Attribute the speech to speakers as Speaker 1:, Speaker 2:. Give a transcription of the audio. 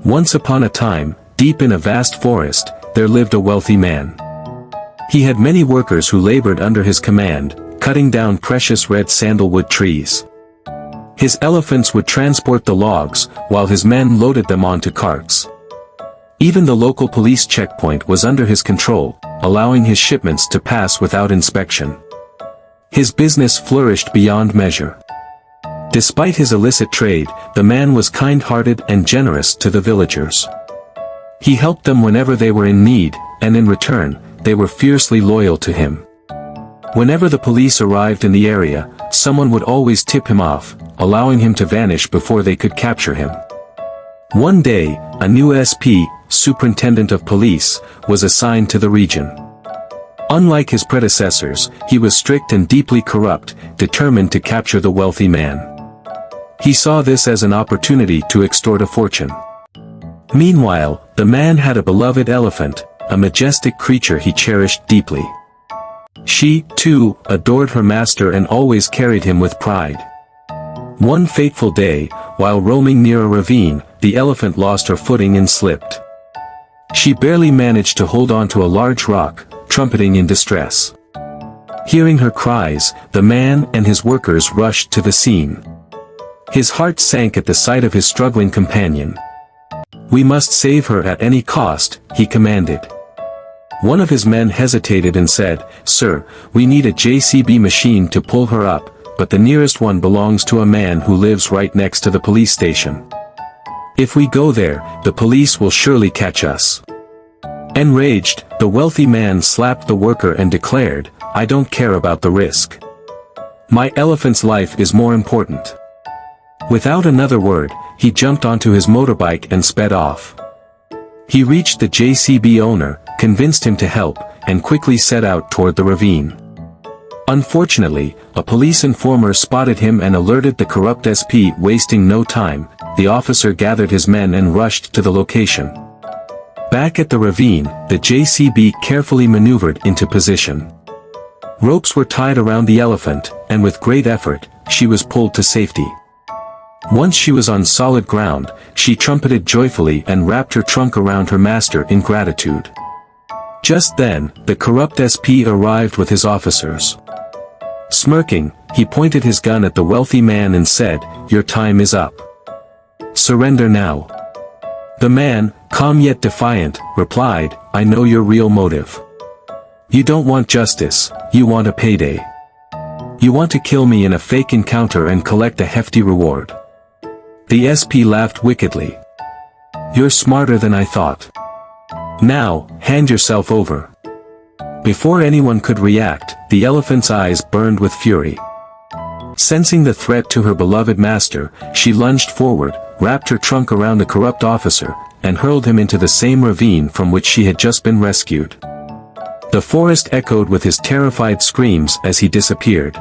Speaker 1: Once upon a time, deep in a vast forest, there lived a wealthy man. He had many workers who labored under his command, cutting down precious red sandalwood trees. His elephants would transport the logs, while his men loaded them onto carts. Even the local police checkpoint was under his control, allowing his shipments to pass without inspection. His business flourished beyond measure. Despite his illicit trade, the man was kind-hearted and generous to the villagers. He helped them whenever they were in need, and in return, they were fiercely loyal to him. Whenever the police arrived in the area, someone would always tip him off, allowing him to vanish before they could capture him. One day, a new SP, Superintendent of Police, was assigned to the region. Unlike his predecessors, he was strict and deeply corrupt, determined to capture the wealthy man. He saw this as an opportunity to extort a fortune. Meanwhile, the man had a beloved elephant, a majestic creature he cherished deeply. She, too, adored her master and always carried him with pride. One fateful day, while roaming near a ravine, the elephant lost her footing and slipped. She barely managed to hold on to a large rock, trumpeting in distress. Hearing her cries, the man and his workers rushed to the scene. His heart sank at the sight of his struggling companion. "We must save her at any cost," he commanded. One of his men hesitated and said, "Sir, we need a JCB machine to pull her up, but the nearest one belongs to a man who lives right next to the police station. If we go there, the police will surely catch us." Enraged, the wealthy man slapped the worker and declared, "I don't care about the risk. My elephant's life is more important." Without another word, he jumped onto his motorbike and sped off. He reached the JCB owner, convinced him to help, and quickly set out toward the ravine. Unfortunately, a police informer spotted him and alerted the corrupt SP. Wasting no time, the officer gathered his men and rushed to the location. Back at the ravine, the JCB carefully maneuvered into position. Ropes were tied around the elephant, and with great effort, she was pulled to safety. Once she was on solid ground, she trumpeted joyfully and wrapped her trunk around her master in gratitude. Just then, the corrupt SP arrived with his officers. Smirking, he pointed his gun at the wealthy man and said, "Your time is up. Surrender now." The man, calm yet defiant, replied, "I know your real motive. You don't want justice, you want a payday. You want to kill me in a fake encounter and collect a hefty reward." The SP laughed wickedly. "You're smarter than I thought. Now, hand yourself over." Before anyone could react, the elephant's eyes burned with fury. Sensing the threat to her beloved master, she lunged forward, wrapped her trunk around the corrupt officer, and hurled him into the same ravine from which she had just been rescued. The forest echoed with his terrified screams as he disappeared.